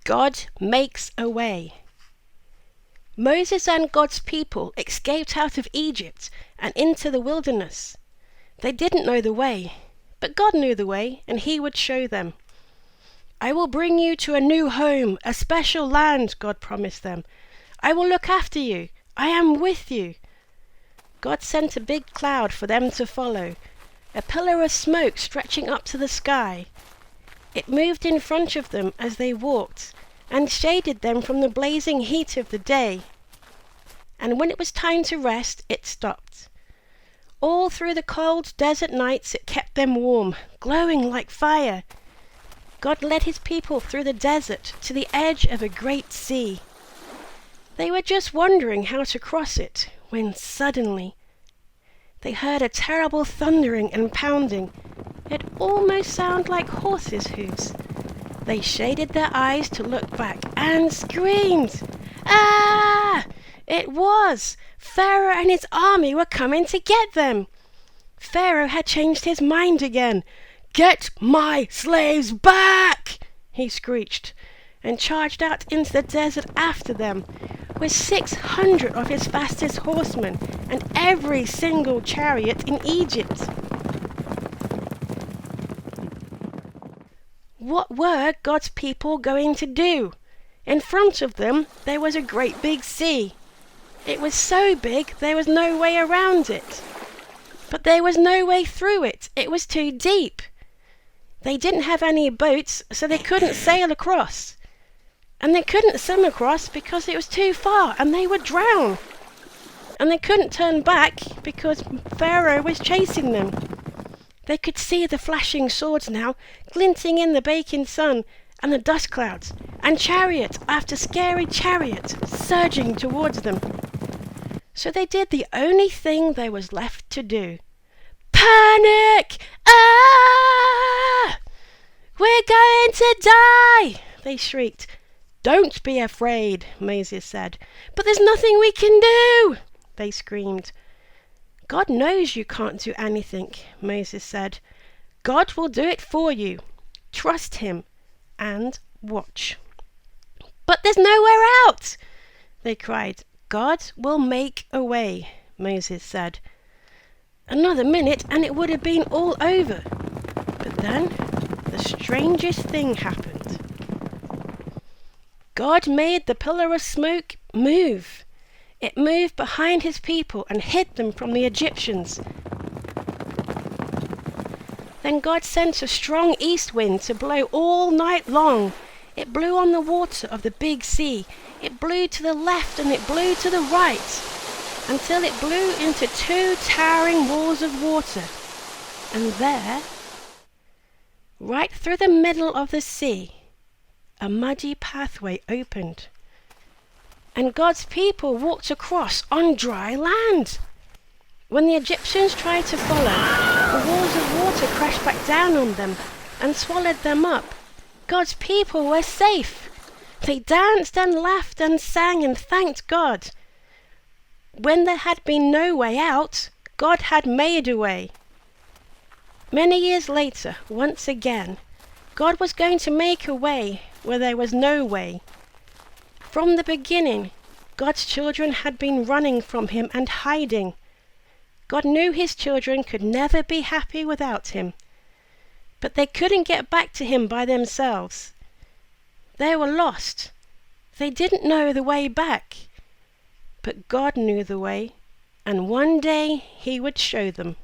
God makes a way. Moses and God's people escaped out of Egypt and into the wilderness. They didn't know the way, but God knew the way, and He would show them. I will bring you to a new home, a special land, God promised them. I will look after you. I am with you. God sent a big cloud for them to follow, a pillar of smoke stretching up to the sky. It moved in front of them as they walked, and shaded them from the blazing heat of the day. And when it was time to rest, it stopped. All through the cold desert nights it kept them warm, glowing like fire. God led His people through the desert to the edge of a great sea. They were just wondering how to cross it, when suddenly they heard a terrible thundering and pounding. It almost sounded like horses' hooves. They shaded their eyes to look back and screamed. Ah! It was! Pharaoh and his army were coming to get them. Pharaoh had changed his mind again. "Get my slaves back!" he screeched, and charged out into the desert after them, with 600 of his fastest horsemen and every single chariot in Egypt. What were God's people going to do? In front of them there was a great big sea. It was so big there was no way around it. But there was no way through it. It was too deep. They didn't have any boats, so they couldn't sail across. And they couldn't swim across because it was too far, and they would drown. And they couldn't turn back because Pharaoh was chasing them. They could see the flashing swords now, glinting in the baking sun, and the dust clouds, and chariot after scary chariot surging towards them. So they did the only thing there was left to do. Panic! Ah! We're going to die! They shrieked. Don't be afraid, Moses said. But there's nothing we can do! They screamed. God knows you can't do anything, Moses said. God will do it for you. Trust Him and watch. But there's nowhere out, they cried. God will make a way, Moses said. Another minute and it would have been all over. But then the strangest thing happened. God made the pillar of smoke move. It moved behind His people and hid them from the Egyptians. Then God sent a strong east wind to blow all night long. It blew on the water of the big sea. It blew to the left and it blew to the right, until it blew into 2 towering walls of water. And there, right through the middle of the sea, a muddy pathway opened. And God's people walked across on dry land. When the Egyptians tried to follow, the walls of water crashed back down on them and swallowed them up. God's people were safe. They danced and laughed and sang and thanked God. When there had been no way out, God had made a way. Many years later, once again, God was going to make a way where there was no way. From the beginning, God's children had been running from Him and hiding. God knew His children could never be happy without Him. But they couldn't get back to Him by themselves. They were lost. They didn't know the way back. But God knew the way, and one day He would show them.